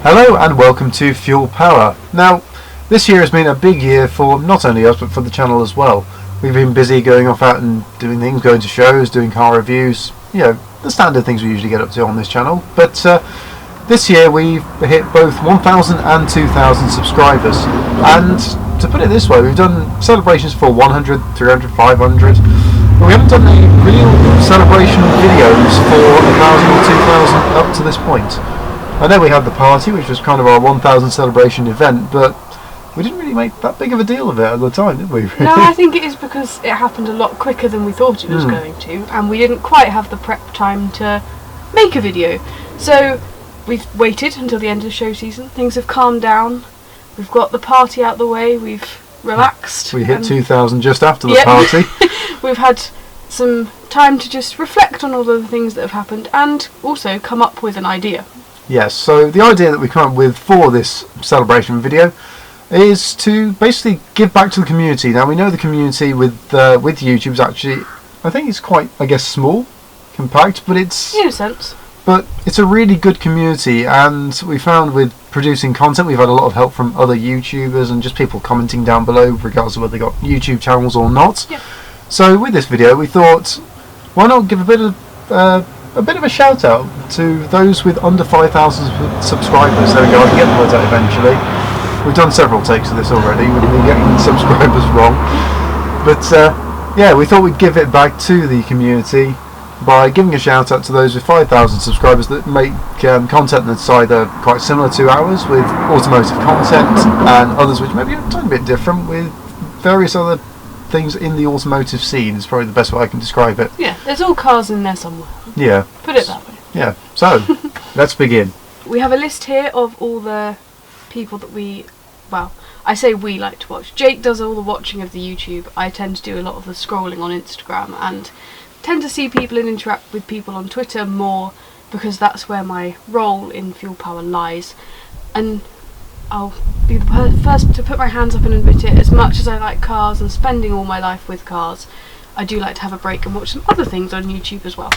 Hello and welcome to Fuel Power. Now, this year has been a big year for not only us but for the channel as well. We've been busy going off out and doing things, going to shows, doing car reviews, the standard things we usually get up to on this channel. But this year we've hit both 1,000 and 2,000 subscribers. And to put it this way, we've done celebrations for 100, 300, 500. But we haven't done any real celebration videos for 1,000 or 2,000 up to this point. I know we had the party, which was kind of our 1,000 celebration event, but we didn't really make that big of a deal of it at the time, did we? No, I think it is because it happened a lot quicker than we thought it was going to, and we didn't quite have the prep time to make a video. So we've waited until the end of the show season. Things have calmed down. We've got the party out the way. We've relaxed. We hit 2,000 just after the party. We've had some time to just reflect on all of the things that have happened and also come up with an idea. Yes, so the idea that we come up with for this celebration video is to basically give back to the community. Now, we know the community with YouTube is actually, I think it's quite, small, compact, but it's... In a sense. But it's a really good community, and we found with producing content, we've had a lot of help from other YouTubers and just people commenting down below, regardless of whether they got YouTube channels or not. Yeah. So with this video, we thought, why not give a bit of a shout out to those with under 5,000 subscribers. There we go, I can get the words out eventually. We've done several takes of this already, we've been getting subscribers wrong. But we thought we'd give it back to the community by giving a shout out to those with 5,000 subscribers that make content that's either quite similar to ours with automotive content, and others which may be a tiny bit different with various other things in the automotive scene is probably the best way I can describe it. Yeah, there's all cars in there somewhere. Yeah. Put it that way. Yeah, so let's begin. We have a list here of all the people that I say we like to watch. Jake does all the watching of the YouTube. I tend to do a lot of the scrolling on Instagram and tend to see people and interact with people on Twitter more because that's where my role in Fuel Power lies. And I'll be the first to put my hands up and admit it, as much as I like cars and spending all my life with cars, I do like to have a break and watch some other things on YouTube as well.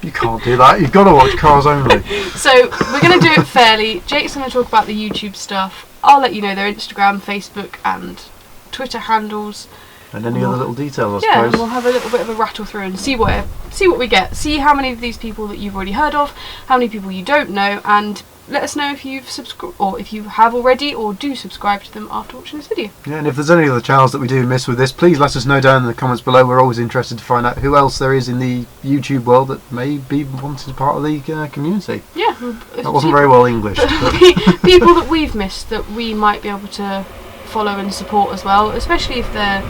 You can't do that, you've got to watch cars only. So we're going to do it fairly. Jake's going to talk about the YouTube stuff. I'll let you know their Instagram, Facebook and Twitter handles. And any other little details, I suppose. Yeah, suppose. and we'll have a little bit of a rattle through and see what we get. See how many of these people that you've already heard of, how many people you don't know, and let us know if you've subscribed, or if you have already, or do subscribe to them after watching this video. Yeah, and if there's any other channels that we do miss with this, please let us know down in the comments below. We're always interested to find out who else there is in the YouTube world that may be wanted part of the community. Yeah. That wasn't very well English. People that we've missed that we might be able to follow and support as well, especially if they're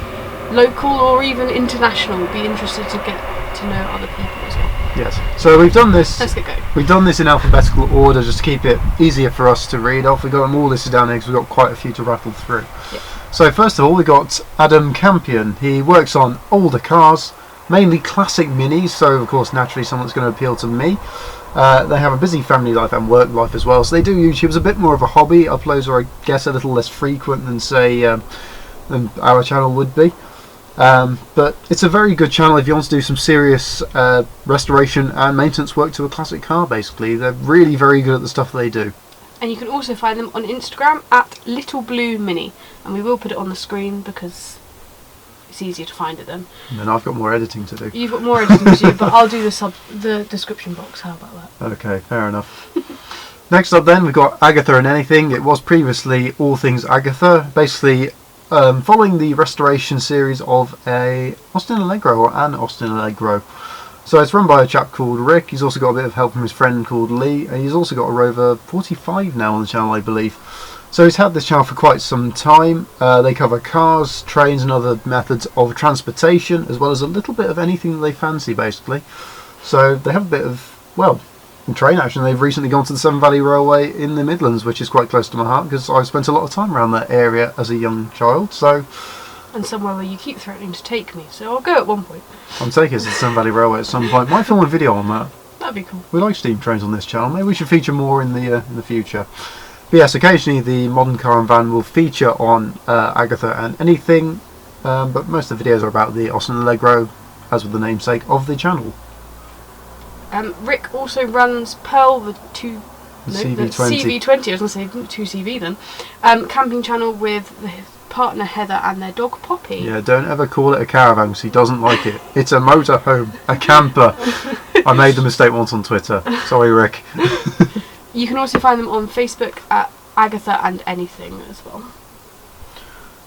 local or even international. We'd be interested to get to know other people as well. Yes. So we've done this. Let's get going. We've done this in alphabetical order just to keep it easier for us to read off. We've got them all listed down here because we've got quite a few to rattle through. Yep. So first of all, we got Adam Campion. He works on older cars, mainly classic minis. So of course, naturally, someone that's going to appeal to me. They have a busy family life and work life as well. So they do YouTube as a bit more of a hobby. Uploads are, I guess, a little less frequent than say than our channel would be. But it's a very good channel if you want to do some serious restoration and maintenance work to a classic car. Basically, they're really very good at the stuff they do. And you can also find them on Instagram at Little Blue Mini, and we will put it on the screen because it's easier to find it then. And then I've got more editing to do. You've got more editing to do, but I'll do the description box. How about that? Okay, fair enough. Next up then, we've got Agatha and Anything. It was previously All Things Agatha. Basically, following the restoration series of an Austin Allegro. So it's run by a chap called Rick. He's also got a bit of help from his friend called Lee, and he's also got a Rover 45 now on the channel, I believe. So he's had this channel for quite some time. They cover cars, trains and other methods of transportation, as well as a little bit of anything that they fancy, basically. So they have a bit of, train action. They've recently gone to the Severn Valley Railway in the Midlands, which is quite close to my heart because I spent a lot of time around that area as a young child. And somewhere where you keep threatening to take me, so I'll go at one point. I'm taking us to the Severn Valley Railway at some point. Might film a video on that. That'd be cool. We like steam trains on this channel. Maybe we should feature more in the future. But yes, occasionally the Modern Car and Van will feature on Agatha and Anything, but most of the videos are about the Austin Allegro, as with the namesake of the channel. Rick also runs Pearl, the CV20. CV20, I was going to say 2CV then. Camping channel with his partner Heather and their dog Poppy. Yeah, don't ever call it a caravan because he doesn't like it. It's a motorhome, a camper. I made the mistake once on Twitter. Sorry, Rick. You can also find them on Facebook at Agatha and Anything as well.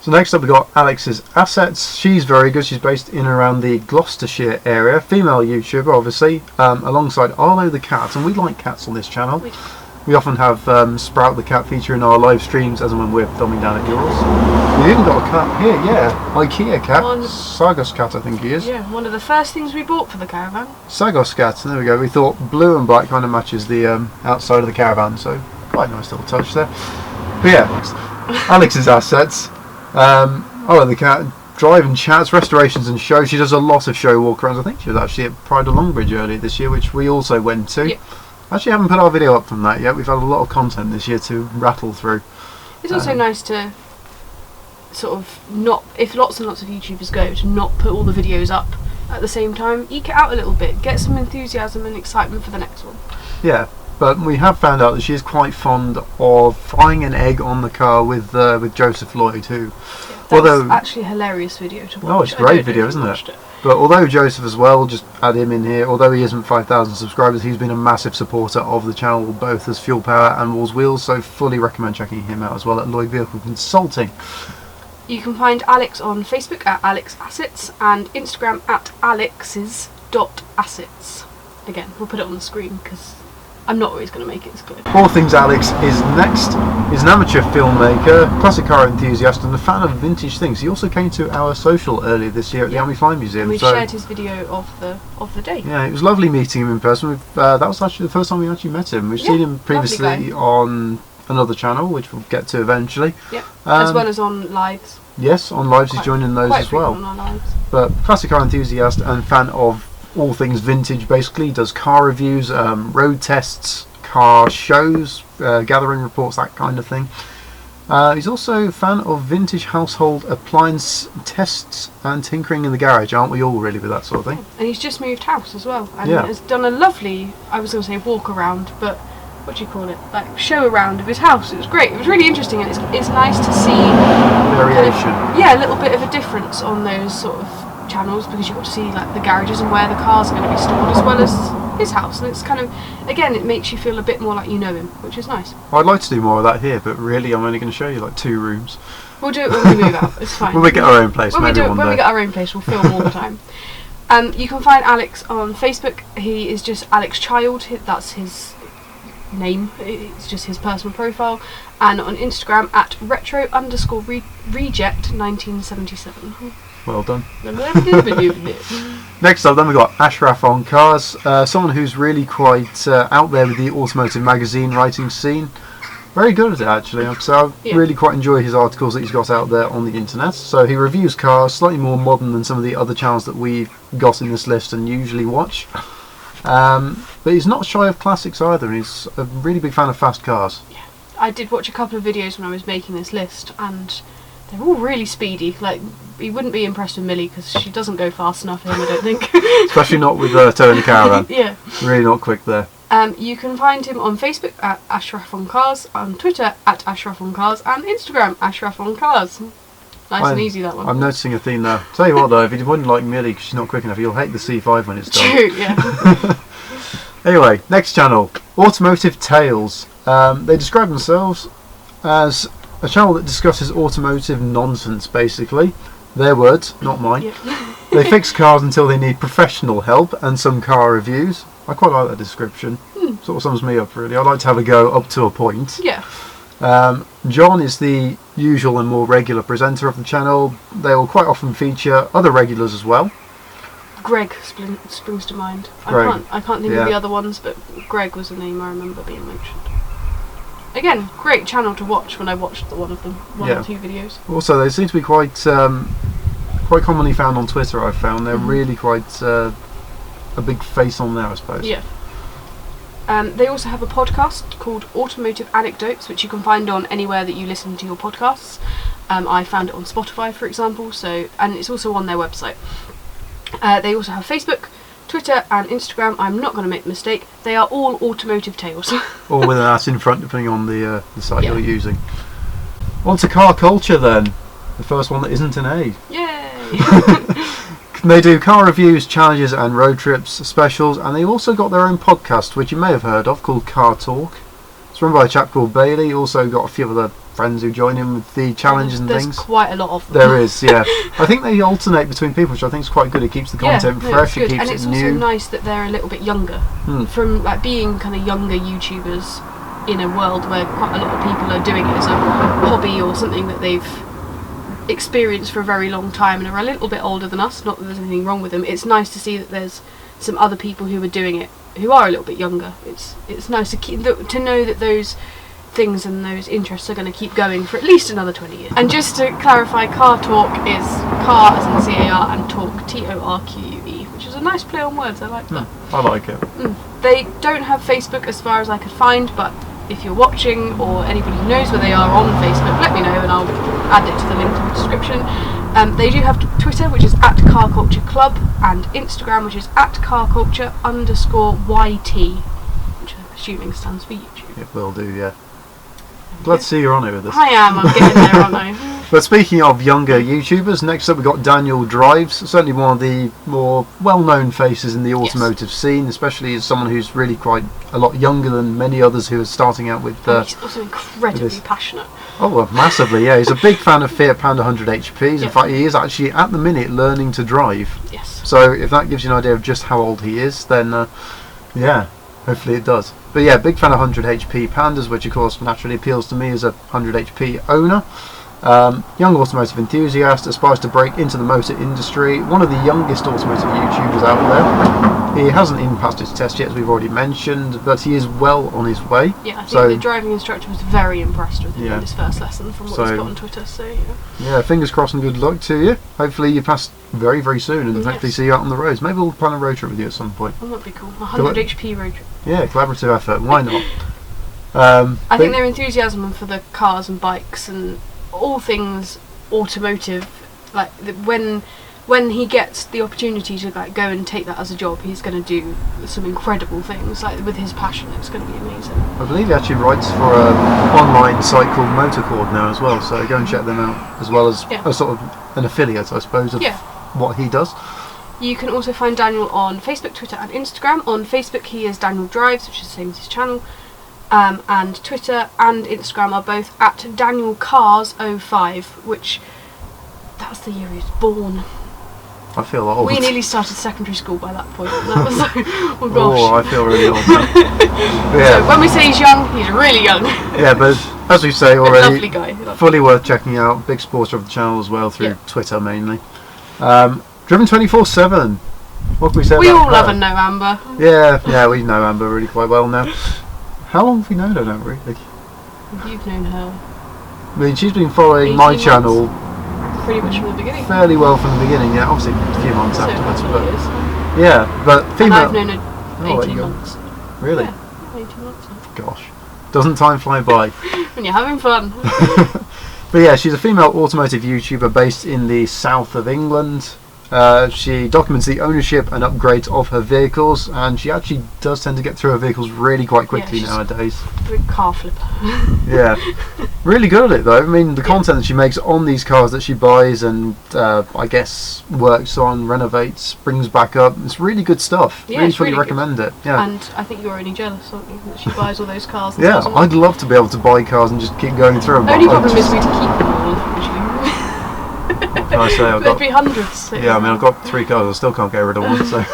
So next up we've got Alex's Assets. She's very good. She's based in and around the Gloucestershire area. Female YouTuber, obviously, alongside Arlo the cat. And we like cats on this channel. We often have Sprout the cat feature in our live streams as and when we're filming down at yours. We've even got a cat here, yeah. IKEA cat. Sagos cat, I think he is. Yeah, one of the first things we bought for the caravan. Sagos cat, there we go. We thought blue and black kind of matches the outside of the caravan, so quite a nice little touch there. But yeah, Alex's Assets. Arlo the cat. Driving chats, restorations and shows. She does a lot of show walkarounds. I think she was actually at Pride of Longbridge earlier this year, which we also went to. Yeah. Actually haven't put our video up from that yet. We've had a lot of content this year to rattle through. It's also nice to sort of not, if lots and lots of YouTubers go, to not put all the videos up at the same time. Eke it out a little bit, get some enthusiasm and excitement for the next one. Yeah, but we have found out that she is quite fond of frying an egg on the car with Joseph Lloyd, who... Yeah, that's actually a hilarious video to watch. Oh, it's a great video, isn't it? But although Joseph as well, just add him in here, although he isn't 5,000 subscribers, he's been a massive supporter of the channel, both as Fuel Power and Walls Wheels, so fully recommend checking him out as well at Lloyd Vehicle Consulting. You can find Alex on Facebook at Alex Assets and Instagram at alexes.assets. Again, we'll put it on the screen because I'm not always going to make it as clear. All Things Alex is next. He's an amateur filmmaker, classic car enthusiast and a fan of vintage things. He also came to our social earlier this year at the Army Flying Museum. And we shared his video of the day. Yeah, it was lovely meeting him in person. That was actually the first time we actually met him. We've seen him previously on another channel, which we'll get to eventually. Yeah, as well as on lives. Yes, on lives he's joining those as well. On our lives. But classic car enthusiast and fan of all things vintage, basically. He does car reviews, road tests, car shows, gathering reports, that kind of thing. He's also a fan of vintage household appliance tests and tinkering in the garage, aren't we all really with that sort of thing? And he's just moved house as well, and has done a lovely, I was going to say walk around, but what do you call it, like show around of his house. It was great, it was really interesting, and it's nice to see variation. A little bit of a difference on those sort of channels, because you got to see like the garages and where the cars are going to be stored, as well as his house, and it's kind of, again, it makes you feel a bit more like you know him, which is nice. Well, I'd like to do more of that here, but really I'm only going to show you like 2 rooms. We'll do it when we move out, it's fine. When we get our own place, when maybe we one day. When we get our own place, we'll film all the time. You can find Alex on Facebook. He is just Alex Child, that's his name, it's just his personal profile, and on Instagram at retro_reject 1977. Well done. Next up then we've got Ashraf on Cars, someone who's really quite out there with the automotive magazine writing scene. Very good at it actually, so I really quite enjoy his articles that he's got out there on the internet. So he reviews cars, slightly more modern than some of the other channels that we've got in this list and usually watch. But he's not shy of classics either, and he's a really big fan of fast cars. Yeah, I did watch a couple of videos when I was making this list, and they're all really speedy. Like, you wouldn't be impressed with Millie because she doesn't go fast enough for him, I don't think. Especially not with towing a caravan. Yeah. Really not quick there. You can find him on Facebook at Ashraf on Cars, on Twitter at Ashraf on Cars, and Instagram Ashraf on Cars. Nice and easy, that one. I'm noticing a theme there. Tell you what though, if you wouldn't like Millie because she's not quick enough, you'll hate the C5 when it's done. True, yeah. Anyway, next channel, Automotive Tales. They describe themselves as a channel that discusses automotive nonsense, basically. Their words, not mine. Yep. They fix cars until they need professional help and some car reviews. I quite like that description. Sort of sums me up, really. I like to have a go up to a point. Yeah. John is the usual and more regular presenter of the channel. They will quite often feature other regulars as well. Greg springs to mind. Greg. I can't think of the other ones, but Greg was the name I remember being mentioned. Again, great channel to watch when I watched one of them, one or 2 videos. Also, they seem to be quite commonly found on Twitter, I've found. They're really quite a big face on there, I suppose. Yeah. They also have a podcast called Automotive Anecdotes, which you can find on anywhere that you listen to your podcasts. I found it on Spotify, for example, and it's also on their website. They also have Facebook, Twitter and Instagram, I'm not going to make the mistake, they are all Automotive Tales. Or with an at in front, depending on the site Yeah. you're using. On to car culture then. The first one that isn't an A. Yay! They do car reviews, challenges and road trips specials, and they also got their own podcast, which you may have heard of, called Car Talk. It's run by a chap called Bailey. Also got a few other friends who join him with the challenges and There's things. quite a lot of them. There is, yeah. I think they alternate between people, which I think is quite good. It keeps the content no, fresh, it's it good. keeps and it it's new. also nice that they're a little bit younger. Hmm. From like being kind of younger YouTubers in a world where quite a lot of people are doing it as a hobby or something that they've experienced for a very long time and are a little bit older than us. Not that there's anything wrong with them. It's nice to see that there's some other people who are doing it who are a little bit younger. It's nice to know that those things and those interests are going to keep going for at least another 20 years. And just to clarify, Car Talk is car as in CAR and talk TORQUE, which is a nice play on words. I like that. I like it. They don't have Facebook as far as I could find, but if you're watching or anybody who knows where they are on Facebook, let me know and I'll add it to the link in the description. They do have Twitter, which is at Car Culture Club, and Instagram, which is at carculture_YT, which I'm assuming stands for YouTube. It will do, yeah. Glad to see you're on it with us. I am, I'm getting there, aren't I? But speaking of younger YouTubers, next up we've got Daniel Drives, certainly one of the more well-known faces in the automotive scene, especially as someone who's really quite a lot younger than many others who are starting out with... He's also incredibly passionate. Oh, well, massively, yeah. He's a big fan of Fiat Panda 100 HPs. Yeah. In fact, he is actually, at the minute, learning to drive. Yes. So if that gives you an idea of just how old he is, then, yeah, hopefully it does. But yeah, big fan of 100 HP Pandas, which of course naturally appeals to me as a 100 HP owner. Young automotive enthusiast, aspires to break into the motor industry, one of the youngest automotive YouTubers out there. He hasn't even passed his test yet, as we've already mentioned, but he is well on his way. Yeah, I think the driving instructor was very impressed with him in his first lesson from what he's got on Twitter, so yeah, fingers crossed and good luck to you. Hopefully you pass very, very soon and hopefully see you out on the roads. Maybe we'll plan a road trip with you at some point. That would be cool. 100 HP road trip. Yeah, collaborative effort, why not? I think their enthusiasm for the cars and bikes and all things automotive, like when he gets the opportunity to like go and take that as a job, he's going to do some incredible things. Like with his passion, it's going to be amazing. I believe he actually writes for an online site called Motorcord now as well, so go and check them out, as well as a sort of an affiliate, I suppose, of what he does. You can also find Daniel on Facebook, Twitter and Instagram. On Facebook he is Daniel Drives, which is the same as his channel. And Twitter and Instagram are both at DanielCars05, which that's the year he was born. I feel old. We nearly started secondary school by that point. That was like, oh gosh. Oh, I feel really old. Yeah. So when we say he's young, he's really young. Yeah, but as we say already, lovely guy. Fully worth checking out. Big supporter of the channel as well through Twitter mainly. Driven 24/7. What can we say? We about all her? love and know Amber. Yeah, we know Amber really quite well now. How long have we known her now, really? You've known her. I mean, she's been following 18 my months. channel Pretty much from the beginning. fairly well from the beginning. Yeah, obviously a few months So afterwards, that's what but it is. yeah, but And female. I've known her Oh, there 18 you go. months. Really? Yeah, 18 months. Gosh, doesn't time fly by? When you're having fun. But yeah, she's a female automotive YouTuber based in the south of England. She documents the ownership and upgrades of her vehicles, and she actually does tend to get through her vehicles really quite quickly she's nowadays. a big car flipper. Yeah, really good at it though. I mean, the content that she makes on these cars that she buys and I guess works on, renovates, brings back up, it's really good stuff. Yeah, really it's fully really recommend it. Yeah. And I think you're only jealous, aren't you, that she buys all those cars and Yeah, sells them I'd love to be able to buy cars and just keep going through them. The only problem is we'd keep them all, would you? What can I say? There'd be hundreds. So Yeah, I mean, I've got 3 cars, I still can't get rid of one, so...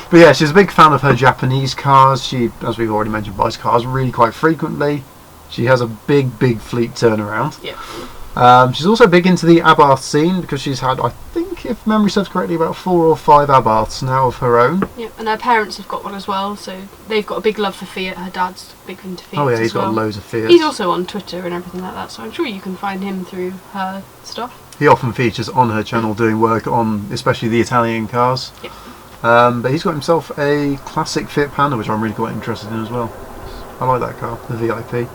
But yeah, she's a big fan of her Japanese cars. She, as we've already mentioned, buys cars really quite frequently. She has a big fleet turnaround. Yeah. She's also big into the Abarth scene because she's had, I think, if memory serves correctly, about 4 or 5 Abarths now of her own. Yeah, and her parents have got one as well, so they've got a big love for Fiat. Her dad's big into Fiat. Oh yeah, he's as well. got loads of Fiats. He's also on Twitter and everything like that, so I'm sure you can find him through her stuff. He often features on her channel doing work on especially the Italian cars. Yeah. But he's got himself a classic Fiat Panda, which I'm really quite interested in as well. I like that car, the VIP.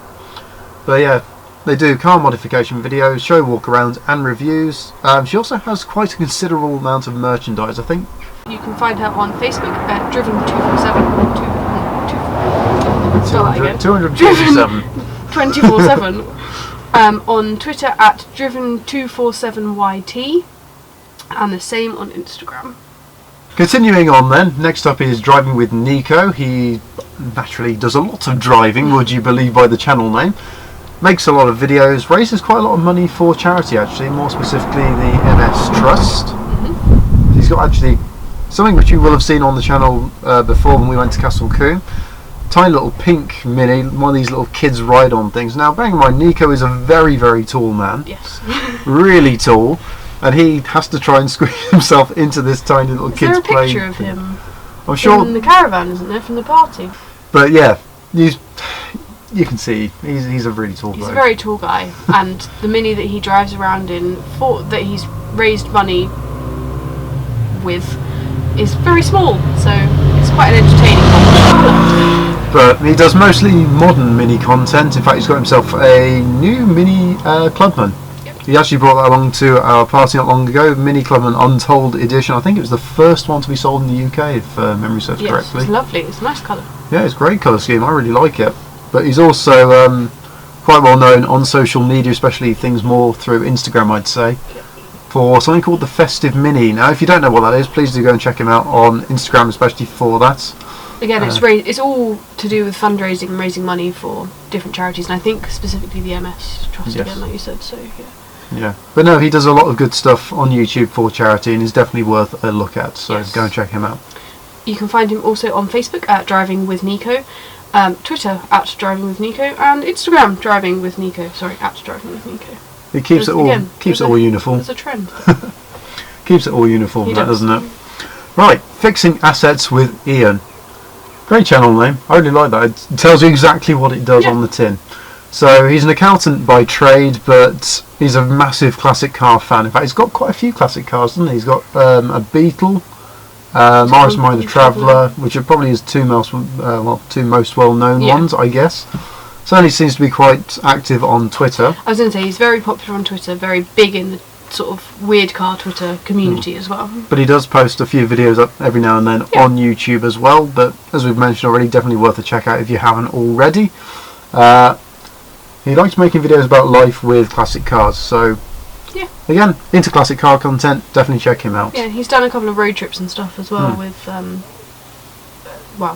But yeah, They do car modification videos, show walkarounds and reviews. She also has quite a considerable amount of merchandise, I think. You can find her on Facebook at Driven247. Start again. 247. 24/7. On Twitter at Driven247YT, and the same on Instagram. Continuing on then, next up is Driving with Nico. He naturally does a lot of driving, would you believe by the channel name. Makes a lot of videos, raises quite a lot of money for charity actually, more specifically the MS Trust. He's got actually something which you will have seen on the channel before when we went to Castle Coombe. Tiny little pink Mini, one of these little kids ride on things. Now bearing in mind Nico is a very, very tall man. Yes. Really tall. And he has to try and squeeze himself into this tiny little kid's play. Is there a picture of him? I'm sure. In the caravan, isn't there, from the party? But yeah, you can see he's a really tall guy. He's a very tall guy, and the Mini that he drives around in, that he's raised money with, is very small. So it's quite an entertaining one. But he does mostly modern Mini content. In fact, he's got himself a new Mini Clubman. He actually brought that along to our party not long ago, Mini Clubman Untold Edition. I think it was the first one to be sold in the UK, if memory serves correctly. It's lovely. It's a nice colour. Yeah, it's a great colour scheme. I really like it. But he's also quite well known on social media, especially things more through Instagram, I'd say, for something called the Festive Mini. Now, if you don't know what that is, please do go and check him out on Instagram, especially for that. Again, it's all to do with fundraising and raising money for different charities, and I think specifically the MS Trust, again, like you said. So yeah. Yeah, but no, he does a lot of good stuff on YouTube for charity and is definitely worth a look at, so go and check him out. You can find him also on Facebook at Driving with Nico, Twitter at Driving with Nico, and Instagram Driving with Nico. Sorry, at Driving with Nico. It keeps it all uniform. It's a trend. Keeps it all uniform, doesn't it? Right, Fixing Assets with Ian. Great channel name. I really like that. It tells you exactly what it does on the tin. So he's an accountant by trade, but he's a massive classic car fan. In fact, he's got quite a few classic cars, doesn't he? He's got a Beetle, Morris Minor Traveller, which are probably his two most well-known ones, I guess. Certainly seems to be quite active on Twitter. I was going to say, he's very popular on Twitter, very big in the sort of weird car Twitter community as well. But he does post a few videos up every now and then on YouTube as well, but as we've mentioned already, definitely worth a check out if you haven't already. He likes making videos about life with classic cars, so again, into classic car content, definitely check him out. Yeah, he's done a couple of road trips and stuff as well with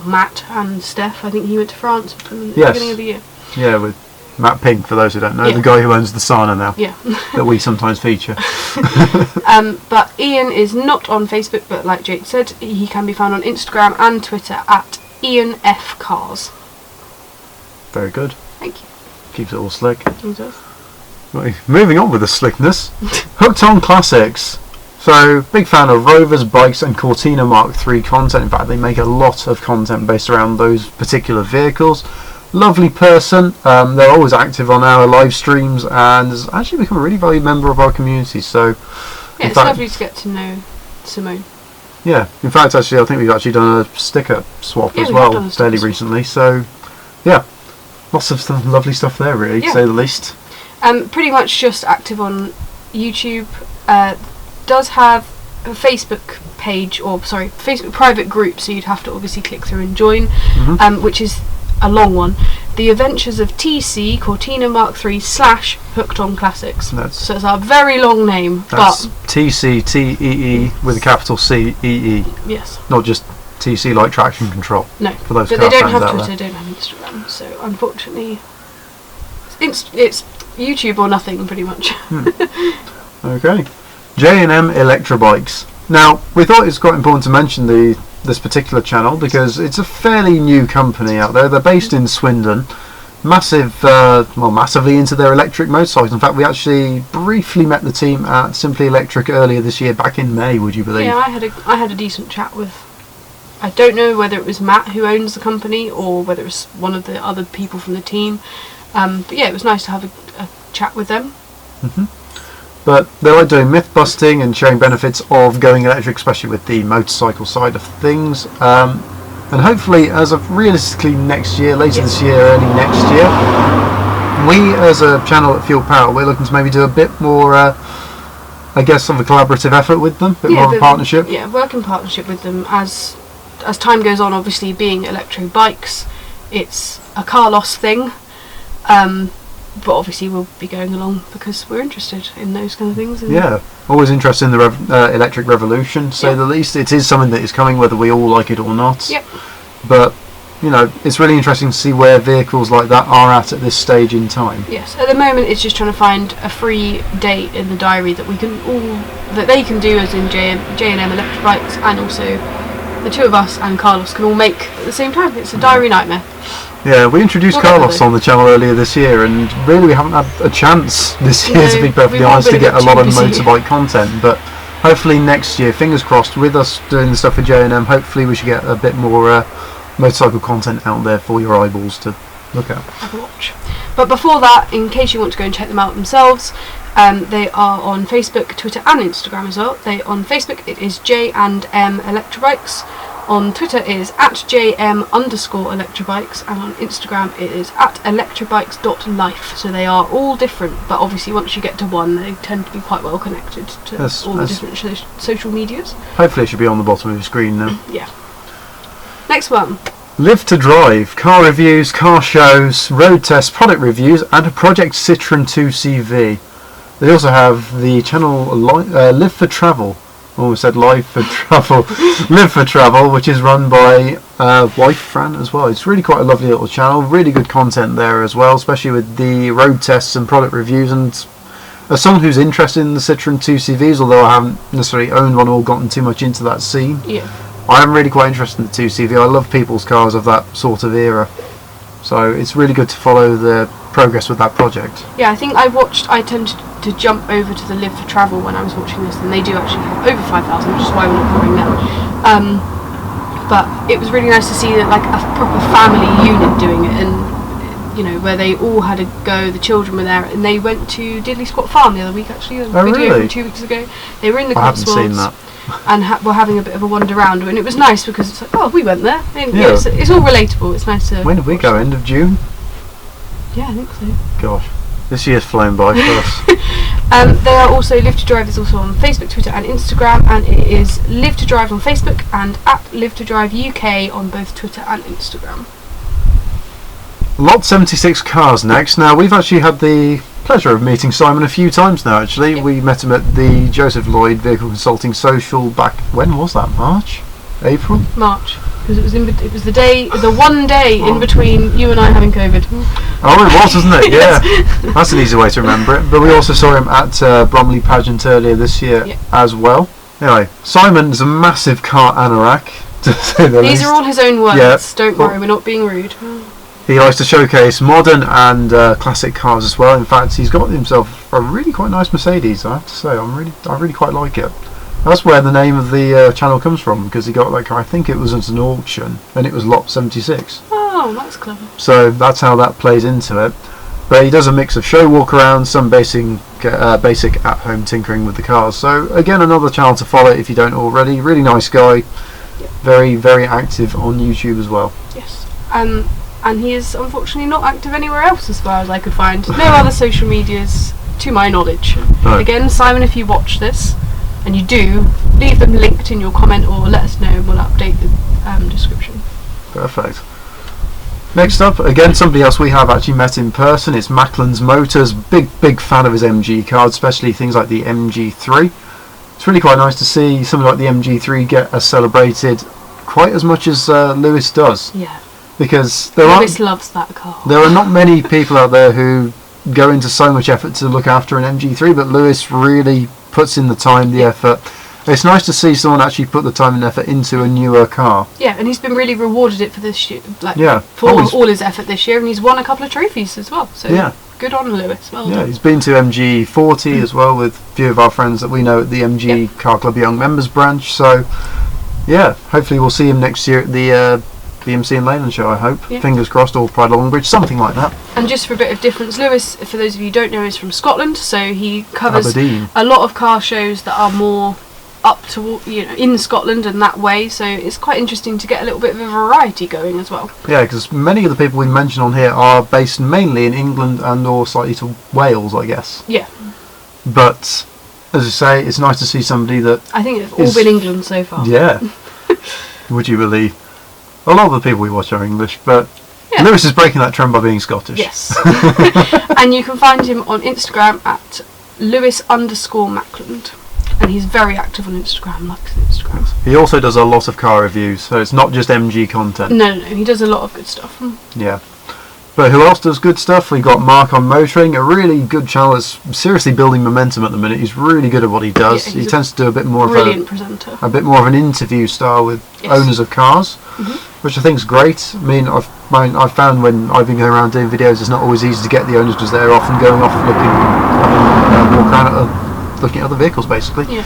Matt and Steph. I think he went to France at the beginning of the year. Yeah, with Matt Pink, for those who don't know, the guy who owns the Sana now, that we sometimes feature. But Ian is not on Facebook, but like Jake said, he can be found on Instagram and Twitter at Ian F Cars. Very good. Thank you. Keeps it all slick. He does. Right, moving on with the slickness. Hooked on Classics. So, big fan of Rovers, bikes and Cortina Mark III content. In fact, they make a lot of content based around those particular vehicles. Lovely person. They're always active on our live streams and has actually become a really valued member of our community. So, yeah, it's lovely to get to know Simone. Yeah, in fact, actually, I think we've actually done a sticker swap as well fairly recently. So, yeah, lots of lovely stuff there, really, to say the least. Pretty much just active on YouTube. Does have a Facebook page, or sorry, Facebook private group, so you'd have to obviously click through and join, which is a long one. The Adventures of TC Cortina Mark III / Hooked on Classics. So it's a very long name. That's TCTEE with a capital CEE. Yes. Not just TC like traction control. No. For those but they don't have Twitter, don't have Instagram. So unfortunately, it's YouTube or nothing, pretty much. Okay. J&M Electrobikes. Now, we thought it's quite important to mention this particular channel because it's a fairly new company out there. They're based in Swindon. Massively into their electric motorcycles. In fact, we actually briefly met the team at Simply Electric earlier this year, back in May, would you believe? Yeah, I had a decent chat with, I don't know whether it was Matt who owns the company or whether it was one of the other people from the team. But yeah, it was nice to have a chat with them. But they like doing myth busting and showing benefits of going electric, especially with the motorcycle side of things. And hopefully, as of realistically next year, later this year, early next year, We, as a channel at Fuel Power, we're looking to maybe do a bit more, I guess, of a collaborative effort with them, a bit more of a partnership. Yeah, work in partnership with them as time goes on. Obviously, being electro bikes, it's a Carlos thing, but obviously we'll be going along because we're interested in those kind of things. And yeah, always interested in the electric revolution, to say the least. It is something that is coming, whether we all like it or not. Yep. But it's really interesting to see where vehicles like that are at this stage in time. Yes, at the moment it's just trying to find a free date in the diary that they can do, as in J&M Electric Bikes, and also the two of us and Carlos can all make at the same time. It's a diary nightmare. Yeah, we introduced Carlos on the channel earlier this year, and really we haven't had a chance this year, to be perfectly honest, to get a lot of motorbike content. But hopefully next year, fingers crossed, with us doing the stuff for J&M, hopefully we should get a bit more motorcycle content out there for your eyeballs to look at. Have a watch. But before that, in case you want to go and check them out themselves, they are on Facebook, Twitter and Instagram as well. On Facebook it is J&M Electrobikes. On Twitter it is @JM_Electrobikes, and on Instagram it is @electrobikes.life. So they are all different, but obviously once you get to one, they tend to be quite well connected to all the different social medias. Hopefully it should be on the bottom of your screen now. Yeah. Next one. Live to Drive, car reviews, car shows, road tests, product reviews, and a Project Citroen 2CV. They also have the channel Live for Travel. Almost said Live for Travel. Live for Travel, which is run by wife Fran as well. It's really quite a lovely little channel. Really good content there as well, especially with the road tests and product reviews. And as someone who's interested in the Citroen 2CVs, although I haven't necessarily owned one or gotten too much into that scene, I am really quite interested in the 2CV. I love people's cars of that sort of era, so it's really good to follow the progress with that project. Yeah, I think I tended to jump over to the Live for Travel when I was watching this, and they do actually have over 5,000, which is why we're not covering them. But it was really nice to see that, like, a proper family unit doing it, and where they all had a go. The children were there, and they went to Diddley Squat Farm the other week. Actually, a video from 2 weeks ago. They were in the Cotswolds. I haven't seen that. And we're having a bit of a wander around, and it was nice because it's like, oh, we went there. And it's all relatable. It's nice to. When did we go? End of June? Yeah, I think so. Gosh, this year's flown by for us. They are also Live to Drive is also on Facebook, Twitter, and Instagram, and it is Live to Drive on Facebook and @Live to Drive UK on both Twitter and Instagram. Lot 76 Cars next. Now, we've actually had the pleasure of meeting Simon a few times now, actually. Yep. We met him at the Joseph Lloyd Vehicle Consulting Social back, when was that, March? April? March. Because it was the one day in between you and I having COVID. Oh, it was, wasn't it? Yeah. That's an easy way to remember it. But we also saw him at Bromley Pageant earlier this year as well. Anyway, Simon's a massive car anorak, to say the least. These are all his own words. Yeah. Don't worry, we're not being rude. He likes to showcase modern and classic cars as well. In fact, he's got himself a really quite nice Mercedes, I have to say. I really quite like it. That's where the name of the channel comes from, because he got that car, I think it was at an auction, and it was lot 76. Oh, that's clever. So that's how that plays into it. But he does a mix of show walk-arounds, some basic at-home tinkering with the cars. So again, another channel to follow if you don't already. Really nice guy. Yep. Very, very active on YouTube as well. Yes. And he is unfortunately not active anywhere else as far as I could find. No other social medias to my knowledge. No. Again, Simon, if you watch this, and you do, leave them linked in your comment or let us know and we'll update the description. Perfect. Next up, again, somebody else we have actually met in person. It's Macklin's Motors. Big fan of his MG cars, especially things like the MG3. It's really quite nice to see something like the MG3 get celebrated quite as much as Lewis does. Yeah. Because Lewis loves that car. There are not many people out there who go into so much effort to look after an MG3, but Lewis really puts in the time, the effort. It's nice to see someone actually put the time and effort into a newer car. Yeah, and he's been really rewarded it for this year, for all his effort this year, and he's won a couple of trophies as well. So good on Lewis. Well done. He's been to MG40 as well with a few of our friends that we know at the MG Car Club Young Members branch. So hopefully we'll see him next year at the BMC in Leyland show, I hope. Fingers crossed, or Pride Longbridge, something like that. And just for a bit of difference, Lewis, for those of you who don't know, is from Scotland, so he covers Aberdeen. a lot of car shows that are more up to, in Scotland and that way. So it's quite interesting to get a little bit of a variety going as well. Yeah, because many of the people we mention on here are based mainly in England and or slightly to Wales, I guess. Yeah. But as I say, it's nice to see somebody that I think it's all been England so far. Yeah. Would you believe? A lot of the people we watch are English, but Yeah. Lewis is breaking that trend by being Scottish. Yes. And you can find him on Instagram at Lewis_Mackland. And he's very active on Instagram, likes Instagram. He also does a lot of car reviews, so it's not just MG content. No, he does a lot of good stuff. Yeah. But who else does good stuff? We've got Mark on Motoring, a really good channel that's seriously building momentum at the minute. He's really good at what he does. Yeah, he tends to do a bit more brilliant presenter. A bit more of an interview style with owners of cars, which I think is great. I mean, I've found when I've been going around doing videos, it's not always easy to get the owners because they're often going off walk around looking at other vehicles, basically. Yeah.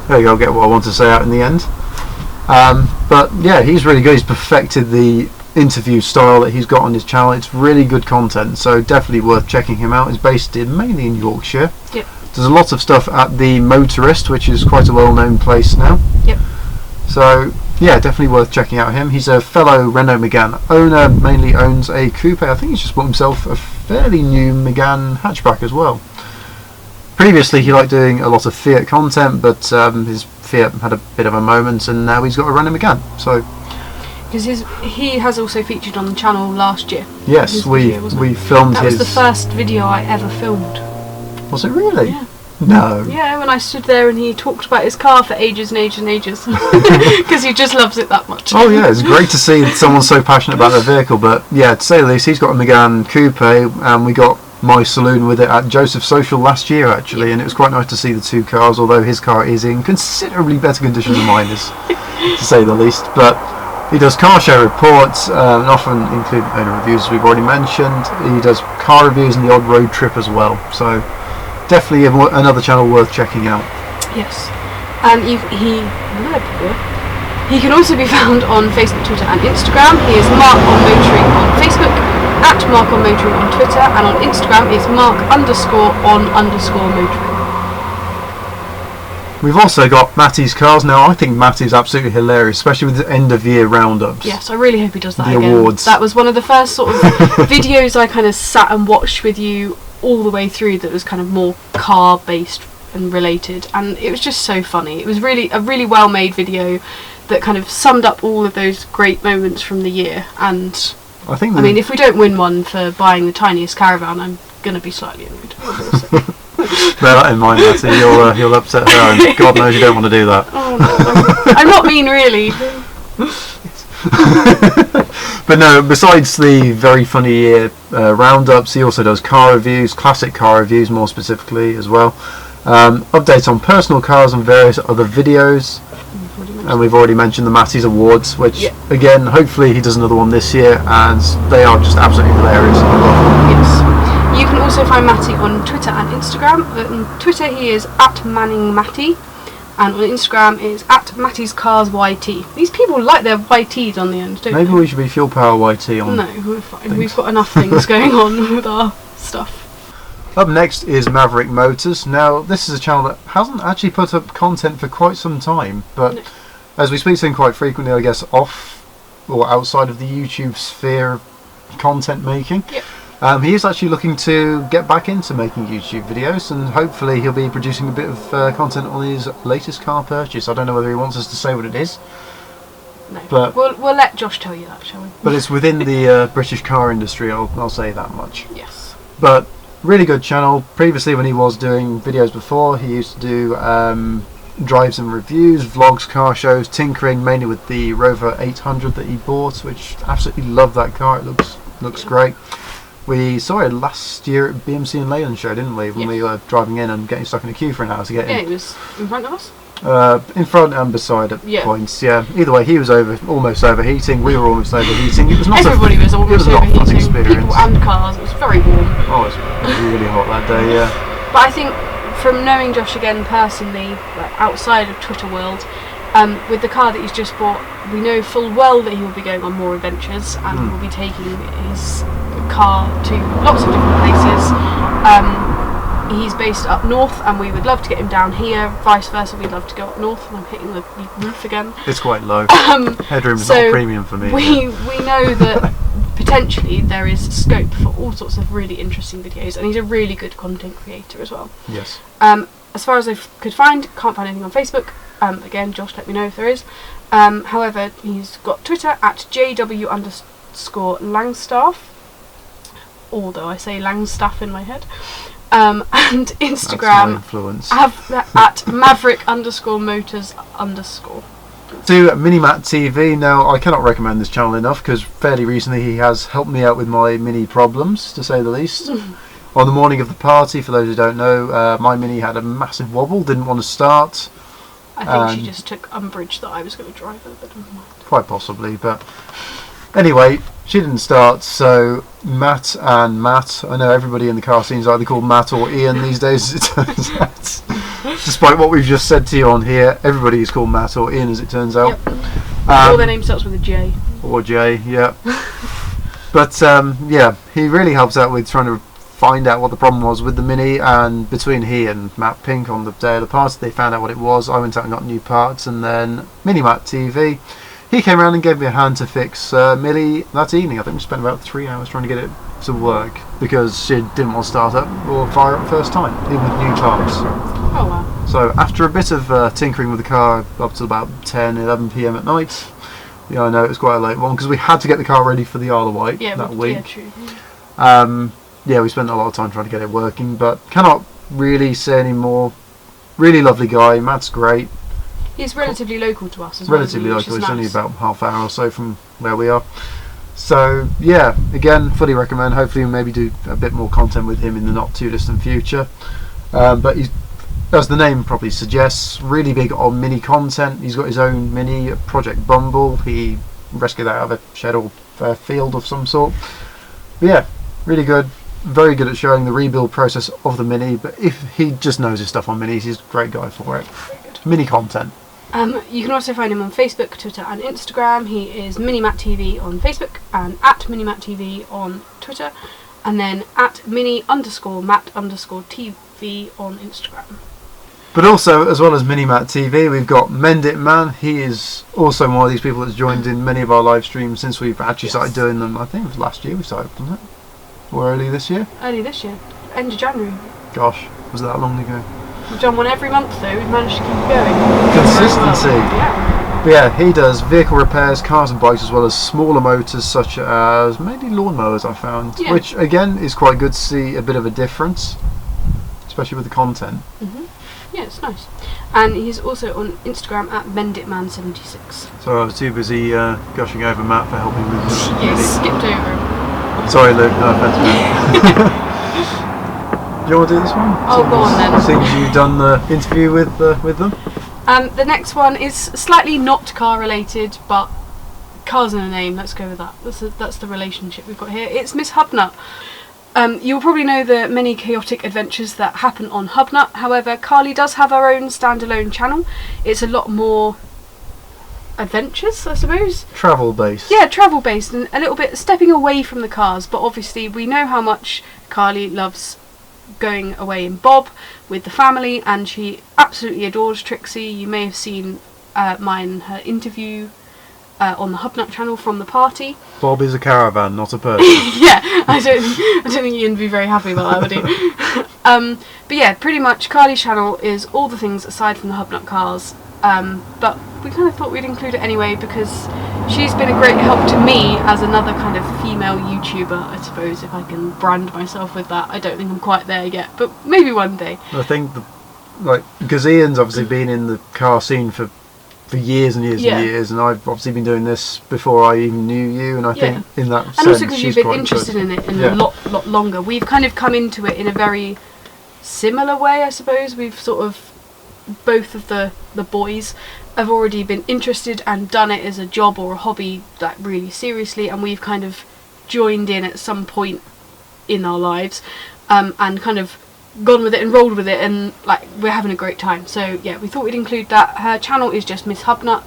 There you go, I'll get what I want to say out in the end. But yeah, he's really good. He's perfected the interview style that he's got on his channel. It's really good content, so definitely worth checking him out. He's based mainly in Yorkshire. Yep. There's a lot of stuff at the Motorist, which is quite a well-known place now. Yep. So yeah, definitely worth checking out him. He's a fellow Renault Megane owner, mainly owns a coupe. I think he's just bought himself a fairly new Megane hatchback as well. Previously he liked doing a lot of Fiat content, but his Fiat had a bit of a moment and now he's got a Renault Megane. So because he has also featured on the channel last year. yes, we filmed that his... was the first video I ever filmed. Was it really? Yeah. No. Yeah, when I stood there and he talked about his car for ages and ages and ages. Because he just loves it that much. Oh yeah, it's great to see someone so passionate about their vehicle. But yeah, to say the least, he's got a Megane Coupe, and we got my saloon with it at Joseph's Social last year actually, and it was quite nice to see the two cars, although his car is in considerably better condition than mine is, to say the least. But he does car show reports, and often include owner reviews, as we've already mentioned. He does car reviews and the odd road trip as well. So definitely another channel worth checking out. Yes. And he can also be found on Facebook, Twitter and Instagram. He is Mark on Motoring on Facebook, at Mark on Motoring on Twitter, and on Instagram is Mark_on_motoring. We've also got Matty's Cars. Now I think Matty's absolutely hilarious, especially with the end of year roundups. Yes, I really hope he does that the again. Awards. That was one of the first sort of videos I kind of sat and watched with you all the way through that was kind of more car based and related, and it was just so funny. It was really a really well made video that kind of summed up all of those great moments from the year. And I mean, if we don't win one for buying the tiniest caravan, I'm gonna be slightly annoyed. Bear that in mind, Matty. You'll upset her, and God knows you don't want to do that. Oh no, I'm not mean really. But no, besides the very funny year roundups, he also does car reviews, classic car reviews more specifically as well. Updates on personal cars and various other videos. And we've already mentioned the Matty's Awards, which again, hopefully he does another one this year, and they are just absolutely hilarious. I love them. Yes. You can also find Matty on Twitter and Instagram. On Twitter he is at ManningMatty, and on Instagram is at Matty's Cars YT. These people like their YTs on the end, don't Maybe they? we should be Fuel Power YT on. No, we're fine. We've got enough things going on with our stuff. Up next is Maverick Motors. Now, this is a channel that hasn't actually put up content for quite some time, but as we speak to him quite frequently, I guess off or outside of the YouTube sphere of content making, he is actually looking to get back into making YouTube videos, and hopefully he'll be producing a bit of content on his latest car purchase. I don't know whether he wants us to say what it is. No, but we'll let Josh tell you that, shall we? But it's within the British car industry, I'll say that much. Yes. But really good channel. Previously, when he was doing videos before, he used to do drives and reviews, vlogs, car shows, tinkering, mainly with the Rover 800 that he bought, which absolutely love that car. It looks great. We saw it last year at BMC and Leyland show, didn't we? When we were driving in and getting stuck in a queue for an hour to get in. Yeah, it was in front of us. In front and beside at points. Yeah. Either way, he was almost overheating. We were almost overheating. It was not. Everybody was almost overheating. Fun experience. People and cars. It was very warm. Oh, it was really hot that day. Yeah. But I think from knowing Josh again personally, like outside of Twitter world, with the car that he's just bought, we know full well that he will be going on more adventures and will be taking his car to lots of different places. he's based up north, and we would love to get him down here. Vice versa, we'd love to go up north. And I'm hitting the roof again. It's quite low. Headroom's so not a premium for me. We know that potentially there is scope for all sorts of really interesting videos, and he's a really good content creator as well. Yes. As far as I could find, can't find anything on Facebook. Again, Josh, let me know if there is. However, he's got Twitter at JW_Langstaff, although I say Langstaff in my head. And Instagram at Maverick_Motors_. To Minimat TV. Now, I cannot recommend this channel enough because fairly recently he has helped me out with my Mini problems, to say the least. On the morning of the party, for those who don't know, my Mini had a massive wobble, didn't want to start. I think she just took umbrage that I was going to drive her, but never mind. Quite possibly, but anyway, she didn't start, so Matt, I know everybody in the car scene is either called Matt or Ian these days, as it turns out. Despite what we've just said to you on here, everybody is called Matt or Ian, as it turns out. Yep. All their name starts with a J. Or J, yeah. But yeah, he really helps out with trying to find out what the problem was with the Mini, and between he and Matt Pink on the day of the party, they found out what it was. I went out and got new parts, and then Minimat TV, he came around and gave me a hand to fix Millie that evening. I think we spent about 3 hours trying to get it to work because she didn't want to start up or fire up first time, even with new parts. Oh wow. So after a bit of tinkering with the car up to about 10-11 PM at night, yeah, I know it was quite a late one because we had to get the car ready for the Isle of Wight that week. Yeah, true. Yeah, we spent a lot of time trying to get it working, but cannot really say any more. Really lovely guy, Matt's great. He's relatively local to us as well. Relatively local, it's only about half an hour or so from where we are. So, yeah, again, fully recommend. Hopefully we'll maybe do a bit more content with him in the not too distant future. But he's, as the name probably suggests, really big on Mini content. He's got his own Mini, Project Bumble. He rescued that out of a shed or field of some sort. But yeah, really good. Very good at showing the rebuild process of the Mini, but if he just knows his stuff on Minis, he's a great guy for it. Mini content. You can also find him on Facebook, Twitter and Instagram. He is Minimat TV on Facebook and at Minimat TV on Twitter, and then at Mini_Mat_TV on Instagram. But also, as well as Minimat TV, we've got Mend It Man. He is also one of these people that's joined in many of our live streams since we've actually started doing them. I think it was last year we started, wasn't it? Or early this year? Early this year. End of January. Gosh, was that long ago? We've done one every month though, we've managed to keep it going. Consistency. Yeah. But yeah, he does vehicle repairs, cars and bikes, as well as smaller motors such as mainly lawnmowers, I found. Yeah. Which again is quite good to see a bit of a difference, especially with the content. Yeah, it's nice. And he's also on Instagram at MendItMan76. So I was too busy gushing over Matt for helping with this. Yeah, skipped over him. Sorry Luke, no offence. Do you want to do this one? Oh, go on then. Seems you've done the interview with them. The next one is slightly not car related, but cars in a name. Let's go with that. That's the relationship we've got here. It's Miss Hubnut. You'll probably know the many chaotic adventures that happen on Hubnut. However, Carly does have her own standalone channel. It's a lot more adventures, I suppose. Travel based. Yeah, travel based, and a little bit stepping away from the cars, but obviously we know how much Carly loves going away in Bob with the family, and she absolutely adores Trixie. You may have seen her interview on the Hubnut channel from the party. Bob is a caravan, not a person. Yeah, I don't think Ian would be very happy about that, would he? But yeah, pretty much Carly's channel is all the things aside from the Hubnut cars. But we kind of thought we'd include it anyway because she's been a great help to me as another kind of female YouTuber, I suppose, if I can brand myself with that. I don't think I'm quite there yet, but maybe one day. I think, because Ian's obviously been in the car scene for years and years and years, and I've obviously been doing this before I even knew you, and I think in that sense, and also because you've been quite interested good. in it a lot longer. We've kind of come into it in a very similar way, I suppose. We've sort of, both of the boys have already been interested and done it as a job or a hobby, like really seriously, and we've kind of joined in at some point in our lives, and kind of gone with it and rolled with it, and like we're having a great time. So yeah, we thought we'd include that. Her channel is just Miss Hubnut.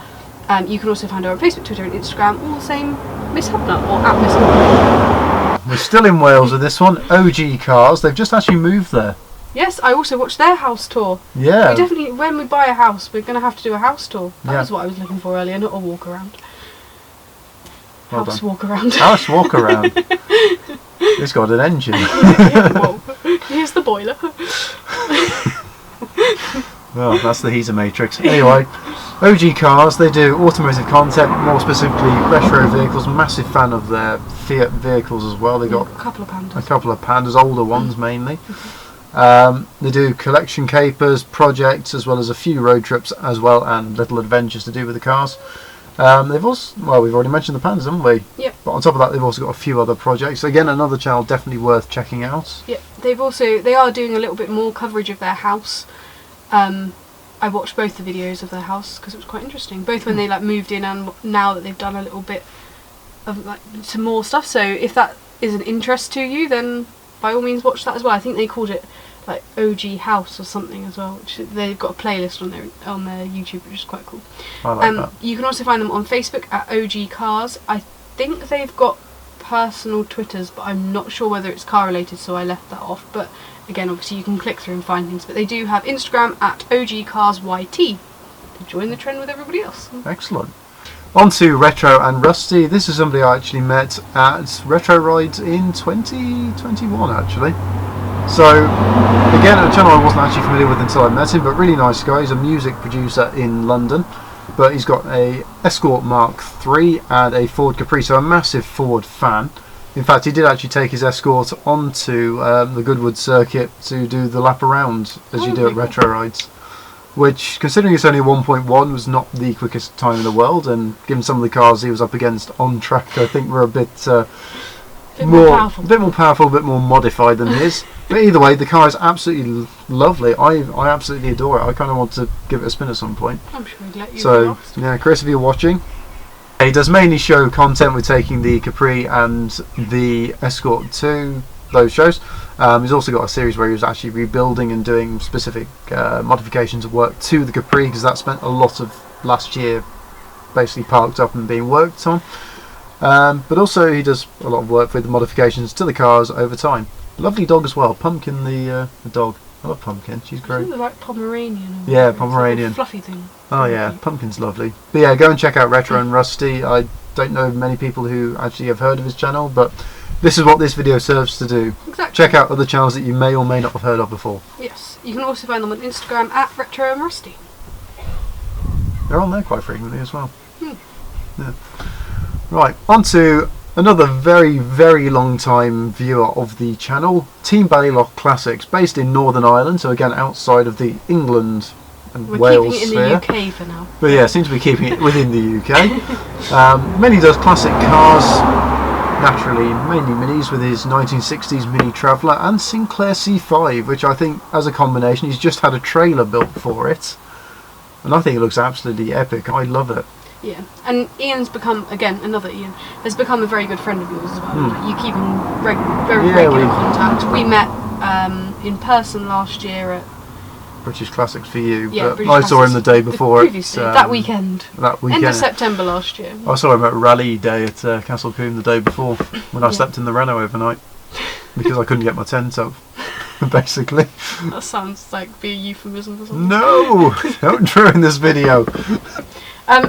You can also find her on Facebook, Twitter and Instagram, all the same, Miss Hubnut or at Miss Hubnut. We're still in Wales with this one. OG Cars. They've just actually moved there. Yes, I also watched their house tour. Yeah. We definitely, when we buy a house, we're going to have to do a house tour. That Yeah. was what I was looking for earlier, not a walk around. Well House done. walk around. House walk around. It's got an engine. Yeah, whoa. Here's the boiler. Well, that's the heater matrix. Anyway, OG Cars, they do automotive content, more specifically retro vehicles. Massive fan of their Fiat vehicles as well. They got A couple of pandas. a couple of Pandas, older ones mainly. They do collection capers, projects, as well as a few road trips as well, and little adventures to do with the cars. They've also, well, we've already mentioned the Pandas, haven't we? Yep. But on top of that, they've also got a few other projects. Again, another channel definitely worth checking out. Yeah, they are doing a little bit more coverage of their house. I watched both the videos of their house because it was quite interesting. Both when they moved in and now that they've done a little bit of some more stuff. So if that is an interest to you, then by all means watch that as well. I think they called it OG House or something as well. Which they've got a playlist on their YouTube, which is quite cool. I like that. You can also find them on Facebook at OG Cars. I think they've got personal Twitters, but I'm not sure whether it's car related, so I left that off. But again, obviously you can click through and find things. But they do have Instagram at OG Cars YT to join the trend with everybody else. Excellent. On to Retro and Rusty. This is somebody I actually met at Retro Rides in 2021 actually. So again, a channel I wasn't actually familiar with until I met him, but really nice guy. He's a music producer in London, but he's got a Escort Mark III and a Ford Capri, so a massive Ford fan. In fact, he did actually take his Escort onto the Goodwood circuit to do the lap around as you do at Retro Rides, which, considering it's only 1.1, was not the quickest time in the world, and given some of the cars he was up against on track, I think were a bit more powerful. a bit more modified than his. But either way, the car is absolutely lovely. I absolutely adore it. I kind of want to give it a spin at some point. I'm sure he'd let you. So yeah, Chris, if you're watching, he does mainly show content with taking the Capri and the Escort to those shows. He's also got a series where he was actually rebuilding and doing specific modifications of work to the Capri, because that spent a lot of last year basically parked up and being worked on. But also he does a lot of work with the modifications to the cars over time. Lovely dog as well, Pumpkin, the dog. I love Pumpkin, she's great. It's like Pomeranian. Yeah, It's Pomeranian. like a fluffy thing. Oh yeah, Pumpkin's lovely. But yeah, go and check out Retro and Rusty. I don't know many people who actually have heard of his channel, but this is what this video serves to do. Exactly. Check out other channels that you may or may not have heard of before. Yes, you can also find them on Instagram at Retro and Rusty. They're on there quite frequently as well. Yeah. Right, on to another very, very long time viewer of the channel, Team Ballylock Classics, based in Northern Ireland, so again outside of the England and We're Wales keeping it in sphere. the UK for now. But yeah, seems to be keeping it within the UK. Mainly does classic cars, naturally, mainly minis, with his 1960s Mini Traveller and Sinclair C5, which I think as a combination, he's just had a trailer built for it. And I think it looks absolutely epic. I love it. Yeah, and Ian's become, again, another Ian, has become a very good friend of yours as well. You keep in very regular contact. We met in person last year at British Classics for you, Yeah, but British I saw him the Classics. day before. Previously, that weekend. That weekend. End of September last year. I saw him at Rally Day at Castle Coombe the day before, when I Yeah. slept in the Renault overnight because I couldn't get my tent up, basically. That sounds like be a euphemism or something. No, don't ruin this video.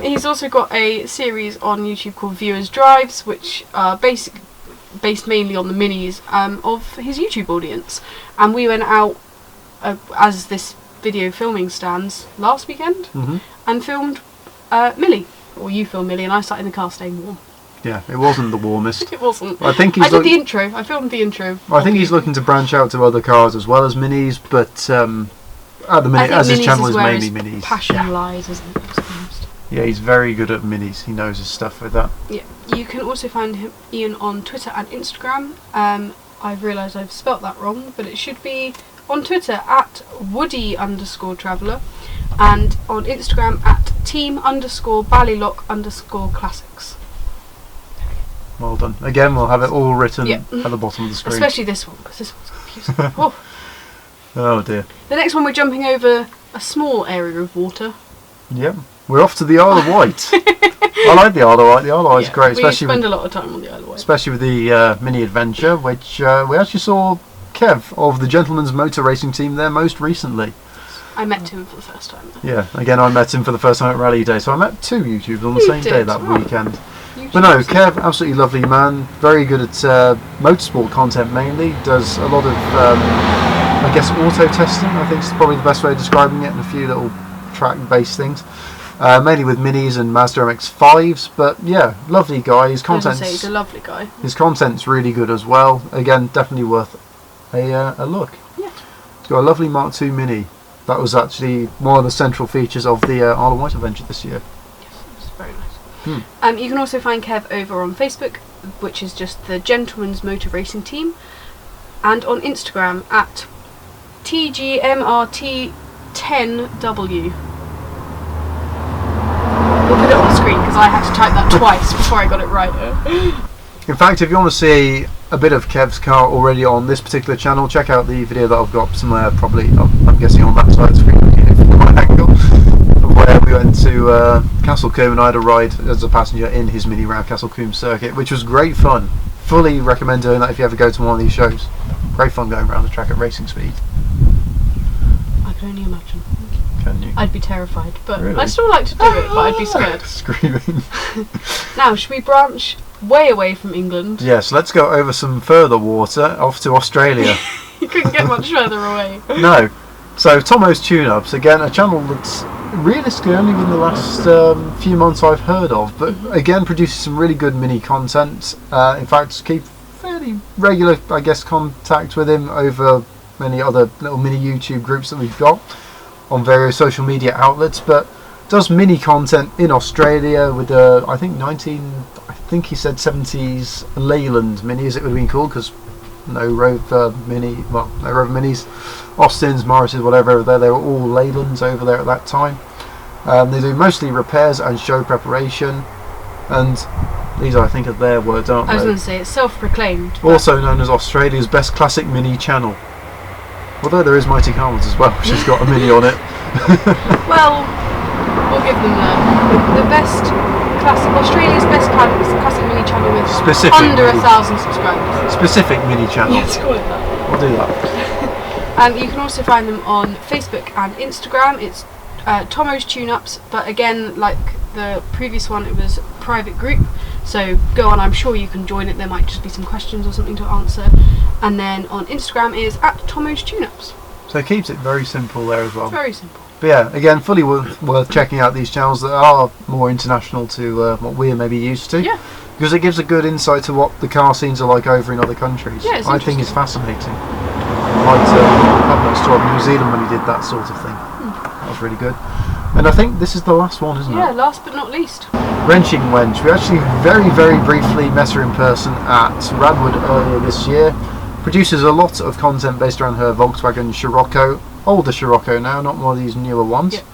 He's also got a series on YouTube called Viewers Drives, which are based mainly on the minis of his YouTube audience. And we went out, as this video filming stands, last weekend and filmed Millie. Or you filmed Millie and I sat in the car staying warm. Yeah, it wasn't the warmest. It wasn't. I think I did the intro. I filmed the intro. I think he's looking to branch out to other cars as well as minis, but at the minute, as his channel is where mainly his minis. passion lies, isn't it? I suppose. Yeah, he's very good at minis. He knows his stuff with that. Yeah. You can also find Ian on Twitter and Instagram. I've realised I've spelt that wrong, but it should be on Twitter at Woody_Traveller and on Instagram at team_Ballylock_classics. Well done. Again, we'll have it all written Yeah. at the bottom of the screen. Especially this one, because this one's confusing. Oh. Oh dear. The next one, we're jumping over a small area of water. Yep. We're off to the Isle of Wight. I like the Isle of Wight. The Isle of Wight's great, we especially spend with, a lot of time on the Isle of Wight. especially with the mini adventure, which we actually saw Kev of the Gentleman's Motor Racing Team there most recently. I met him for the first time. Yeah, again, I met him for the first time at Rally Day, so I met 2 YouTubers on the same day that weekend. But no, Kev, absolutely lovely man, very good at motorsport content mainly, does a lot of, I guess, auto testing, I think is probably the best way of describing it, and a few little track-based things. Mainly with Minis and Mazda MX-5s, but yeah, lovely guy. He's he's a lovely guy. His content's really good as well. Again, definitely worth a look. Yeah. He's got a lovely Mark II Mini. That was actually one of the central features of the Isle of Wight adventure this year. Yes, it was very nice. You can also find Kev over on Facebook, which is just the Gentleman's Motor Racing Team, and on Instagram at TGMRT10W. We'll put it on the screen because I had to type that twice before I got it right. In fact, if you want to see a bit of Kev's car already on this particular channel, check out the video that I've got somewhere, probably, I'm guessing on that side of the screen, looking from the right angle, of where we went to Castle Combe and I had a ride as a passenger in his Mini round Castle Combe circuit, which was great fun. Fully recommend doing that if you ever go to one of these shows. Great fun going around the track at racing speed. I can only imagine. Can you? I'd be terrified, but Really? I'd still like to do it, but I'd be scared. Screaming. Now, should we branch way away from England? Yes, let's go over some further water, off to Australia. You couldn't get much further away. No. So, Tomo's Tune-Ups, again, a channel that's realistically only in the last few months I've heard of, but again, produces some really good mini content. In fact, keep fairly regular, I guess, contact with him over many other little mini YouTube groups that we've got on various social media outlets, but does mini content in Australia with I think he said 70s Leyland Minis it would have been called, because no Rover Minis, Austins, Morrises, whatever, they were all Leylands over there at that time. They do mostly repairs and show preparation, and these I think are their words, aren't they? I was going to say, it's self-proclaimed. Also known as Australia's best classic mini channel. Although there is Mighty Carmels as well, which has got a mini on it. Well, we'll give them the best classic, Australia's best classic mini channel with under 1,000 subscribers. Specific mini channel. Let's call it that. We'll do that. You can also find them on Facebook and Instagram. It's Tomo's Tune-Ups, but again, like the previous one, it was a private group. So go on, I'm sure you can join it. There might just be some questions or something to answer. And then on Instagram is at Tomo's Tune-Ups. So it keeps it very simple there as well. It's very simple. But yeah, again, fully worth checking out these channels that are more international to what we're maybe used to. Yeah. Because it gives a good insight to what the car scenes are like over in other countries. Yeah, it's I think it's fascinating. Like have that story of New Zealand when he did that sort of thing. That was really good. And I think this is the last one, isn't it? Yeah, last but not least. Wrenching Wench. We actually very, very briefly met her in person at Radwood earlier this year. Produces a lot of content based around her Volkswagen Scirocco. Older Scirocco now, not one of these newer ones. Yep.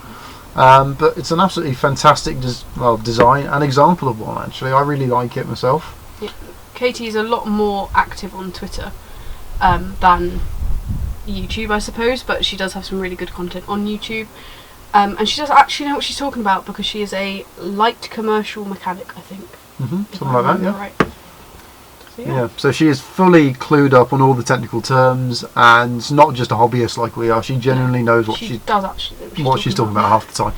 But it's an absolutely fantastic design and example of one, actually. I really like it myself. Yeah. Katie's a lot more active on Twitter than YouTube, I suppose, but she does have some really good content on YouTube. And she does actually know what she's talking about, because she is a light commercial mechanic, I think. Something like that, yeah. Right. So, yeah, so she is fully clued up on all the technical terms, and not just a hobbyist like we are. She genuinely knows what she does actually know what she's talking about half the time.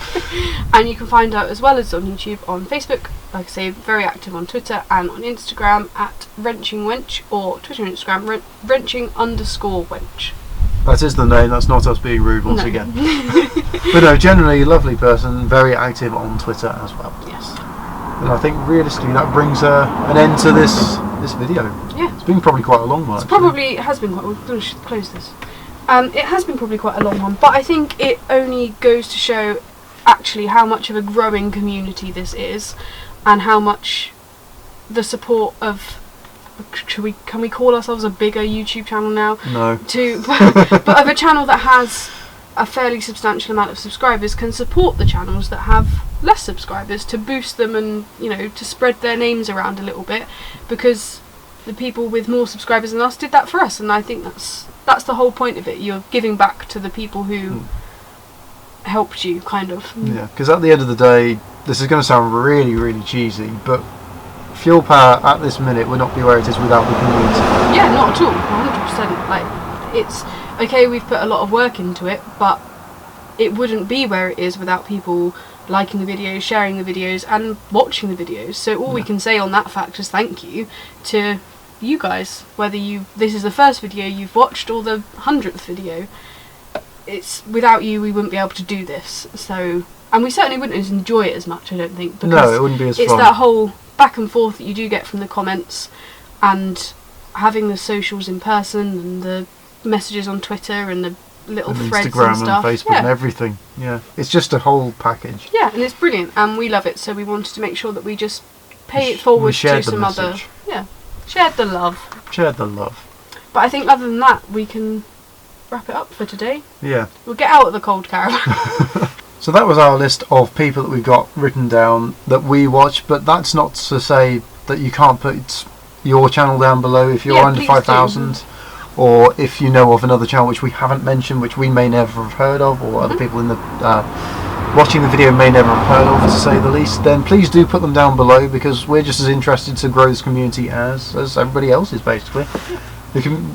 And you can find out as well as on YouTube, on Facebook, like I say, very active on Twitter, and on Instagram at Wrenching Wench, or Twitter and Instagram Wrenching_Wench. That is the name, that's not us being rude once No. again. But no, generally a lovely person, very active on Twitter as well. Yes. And I think realistically that brings an end to this video. Yeah. It's been probably quite a long one. It has been quite. We're going to close this. It has been probably quite a long one, but I think it only goes to show actually how much of a growing community this is, and how much the support of. Can we call ourselves a bigger YouTube channel now? No. But of a channel that has a fairly substantial amount of subscribers can support the channels that have less subscribers, to boost them and, you know, to spread their names around a little bit, because the people with more subscribers than us did that for us, and I think that's the whole point of it. You're giving back to the people who helped you, kind of. Yeah, because at the end of the day, this is going to sound really, really cheesy, but Fuel Power at this minute would not be where it is without the community. Yeah, not at all. 100%. Like, it's okay, we've put a lot of work into it, but it wouldn't be where it is without people liking the videos, sharing the videos, and watching the videos. So all we can say on that fact is thank you to you guys, whether this is the first video you've watched or the 100th video. It's without you we wouldn't be able to do this. So, and we certainly wouldn't enjoy it as much, I don't think, because no, it wouldn't be as it's fun. that whole back and forth that you do get from the comments, and having the socials in person, and the messages on Twitter, and the little and threads Instagram and stuff. Facebook Yeah. and everything. Yeah, it's just a whole package. Yeah, and it's brilliant, and we love it. So we wanted to make sure that we just pay it forward to shared the some other. message. Yeah, shared the love. Shared the love. But I think other than that, we can wrap it up for today. Yeah. We'll get out of the cold caravan. So that was our list of people that we've got written down that we watch, but that's not to say that you can't put your channel down below if you're Yeah, under please 5,000, or if you know of another channel which we haven't mentioned, which we may never have heard of, or other people in the watching the video may never have heard of, to say the least, then please do put them down below, because we're just as interested to grow this community as everybody else is, basically.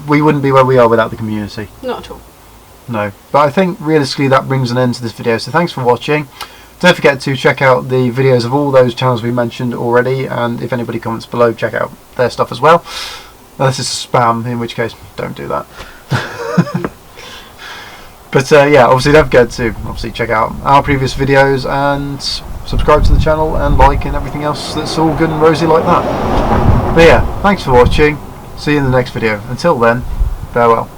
We wouldn't be where we are without the community. Not at all. No, but I think realistically that brings an end to this video, so thanks for watching. Don't forget to check out the videos of all those channels we mentioned already, and if anybody comments below, check out their stuff as well. Unless it's spam, in which case don't do that. But yeah, obviously don't forget to check out our previous videos and subscribe to the channel and like and everything else that's all good and rosy like that. But yeah, thanks for watching. See you in the next video. Until then, farewell.